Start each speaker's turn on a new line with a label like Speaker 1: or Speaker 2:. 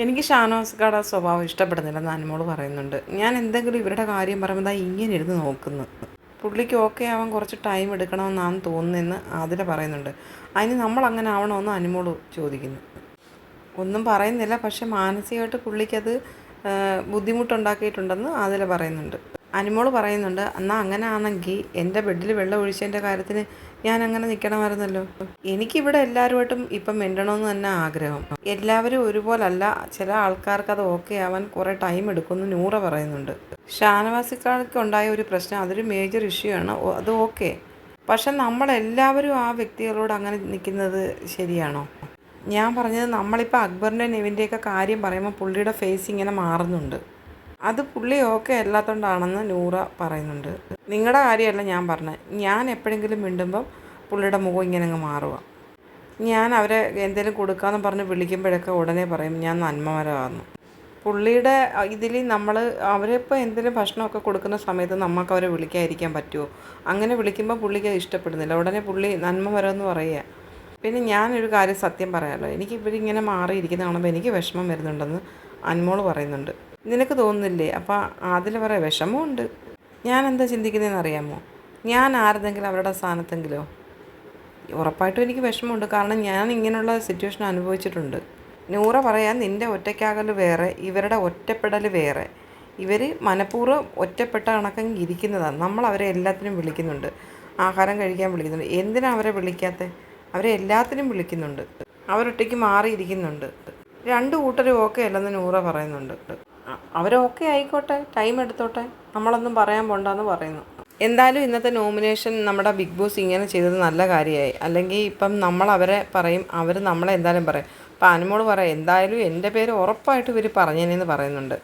Speaker 1: എനിക്ക് ഷാനവാസ്കയുടെ സ്വഭാവം ഇഷ്ടപ്പെടുന്നില്ലെന്ന് അനുമോള് പറയുന്നുണ്ട്. ഞാൻ എന്തെങ്കിലും ഇവരുടെ കാര്യം പറയുമ്പോൾ ഇങ്ങനെ ഇരുന്ന് നോക്കുന്നു. പുള്ളിക്ക് ഓക്കെ ആവാൻ കുറച്ച് ടൈം എടുക്കണമെന്നാണ് തോന്നുന്നതെന്ന് ആതിര പറയുന്നുണ്ട്. അതിന് നമ്മൾ അങ്ങനെ ആവണമെന്ന് അനുമോള് ചോദിക്കുന്നു. ഒന്നും പറയുന്നില്ല, പക്ഷെ മാനസികമായിട്ട് പുള്ളിക്കത് ബുദ്ധിമുട്ടുണ്ടാക്കിയിട്ടുണ്ടെന്ന് ആതിര പറയുന്നുണ്ട്. അനുമോള് പറയുന്നുണ്ട്, എന്നാൽ അങ്ങനെ ആണെങ്കിൽ എൻ്റെ ബെഡിൽ വെള്ളം ഒഴിച്ചതിൻ്റെ കാര്യത്തിന് ഞാൻ അങ്ങനെ നിൽക്കണമായിരുന്നല്ലോ. എനിക്കിവിടെ എല്ലാവരുമായിട്ടും ഇപ്പം മിണ്ടണമെന്ന് തന്നെ ആഗ്രഹം. എല്ലാവരും ഒരുപോലല്ല, ചില ആൾക്കാർക്ക് അത് ഓക്കെ ആവാൻ കുറേ ടൈം എടുക്കുമെന്ന് നൂറ പറയുന്നുണ്ട്. ഷാനവാസിക്കാർക്ക് ഉണ്ടായ ഒരു പ്രശ്നം, അതൊരു മേജർ ഇഷ്യൂ ആണ്, അത് ഓക്കെ. പക്ഷെ നമ്മളെല്ലാവരും ആ വ്യക്തികളോട് അങ്ങനെ നിൽക്കുന്നത് ശരിയാണോ? ഞാൻ പറഞ്ഞത്, നമ്മളിപ്പോൾ അക്ബറിൻ്റെ നെവിൻ്റെയൊക്കെ കാര്യം പറയുമ്പോൾ പുള്ളിയുടെ ഫേസ് ഇങ്ങനെ മാറുന്നുണ്ട്. അത് പുള്ളി ഓക്കെ അല്ലാത്തതുകൊണ്ടാണെന്ന് നൂറ പറയുന്നുണ്ട്. നിങ്ങളുടെ കാര്യമല്ല ഞാൻ പറഞ്ഞത്. ഞാൻ എപ്പോഴെങ്കിലും മിണ്ടുമ്പം പുള്ളിയുടെ മുഖം ഇങ്ങനെ അങ്ങ് മാറുക. ഞാൻ അവരെ എന്തെങ്കിലും കൊടുക്കാമെന്ന് പറഞ്ഞ് വിളിക്കുമ്പോഴൊക്കെ ഉടനെ പറയും ഞാൻ നന്മമരമാകുന്നു. പുള്ളിയുടെ ഇതിൽ നമ്മൾ അവരിപ്പോൾ എന്തെങ്കിലും ഭക്ഷണമൊക്കെ കൊടുക്കുന്ന സമയത്ത് നമുക്ക് അവരെ വിളിക്കാതിരിക്കാൻ പറ്റുമോ? അങ്ങനെ വിളിക്കുമ്പോൾ പുള്ളിക്ക് ഇഷ്ടപ്പെടുന്നില്ല, ഉടനെ പുള്ളി നന്മമരമെന്ന് പറയുക. പിന്നെ ഞാനൊരു കാര്യം സത്യം പറയാമല്ലോ, എനിക്ക് ഇവരിങ്ങനെ മാറിയിരിക്കുന്ന കാണുമ്പോൾ എനിക്ക് വിഷമം വരുന്നുണ്ടെന്ന് അനുമോള് പറയുന്നുണ്ട്. നിനക്ക് തോന്നുന്നില്ലേ? അപ്പോൾ അതിൽ പറയാം വിഷമമുണ്ട്. ഞാൻ എന്താ ചിന്തിക്കുന്നതെന്ന് അറിയാമോ? ഞാൻ ആരുടെങ്കിലും അവരുടെ സ്ഥാനത്തെങ്കിലോ ഉറപ്പായിട്ടും എനിക്ക് വിഷമമുണ്ട്. കാരണം ഞാൻ ഇങ്ങനെയുള്ള സിറ്റുവേഷൻ അനുഭവിച്ചിട്ടുണ്ട്. നൂറ പറയാൻ, നിൻ്റെ ഒറ്റയ്ക്കാകൽ വേറെ, ഇവരുടെ ഒറ്റപ്പെടൽ വേറെ. ഇവർ മനഃപൂർവ്വം ഒറ്റപ്പെട്ട കണക്കെങ്കിൽ ഇരിക്കുന്നതാണ്. നമ്മൾ അവരെ എല്ലാത്തിനും വിളിക്കുന്നുണ്ട്, ആഹാരം കഴിക്കാൻ വിളിക്കുന്നുണ്ട്. എന്തിനാണ് അവരെ വിളിക്കാത്തത്? അവരെ എല്ലാത്തിനും വിളിക്കുന്നുണ്ട്. അവരൊറ്റയ്ക്ക് മാറിയിരിക്കുന്നുണ്ട്. രണ്ട് കൂട്ടരും ഓക്കെ അല്ലെന്ന് നൂറ പറയുന്നുണ്ട്. അവരൊക്കെ ആയിക്കോട്ടെ, ടൈം എടുത്തോട്ടെ, നമ്മളൊന്നും പറയാൻ പോണ്ടെന്ന് പറയുന്നു. എന്തായാലും ഇന്നത്തെ നോമിനേഷൻ നമ്മുടെ ബിഗ് ബോസ് ഇങ്ങനെ ചെയ്തത് നല്ല കാര്യമായി. അല്ലെങ്കിൽ ഇപ്പം നമ്മൾ അവരെ പറയും, അവർ നമ്മളെ എന്തായാലും പറയും. അപ്പം അനുമോള് പറയാം, എന്തായാലും എൻ്റെ പേര് ഉറപ്പായിട്ട് ഇവർ പറഞ്ഞേനെന്ന് പറയുന്നുണ്ട്.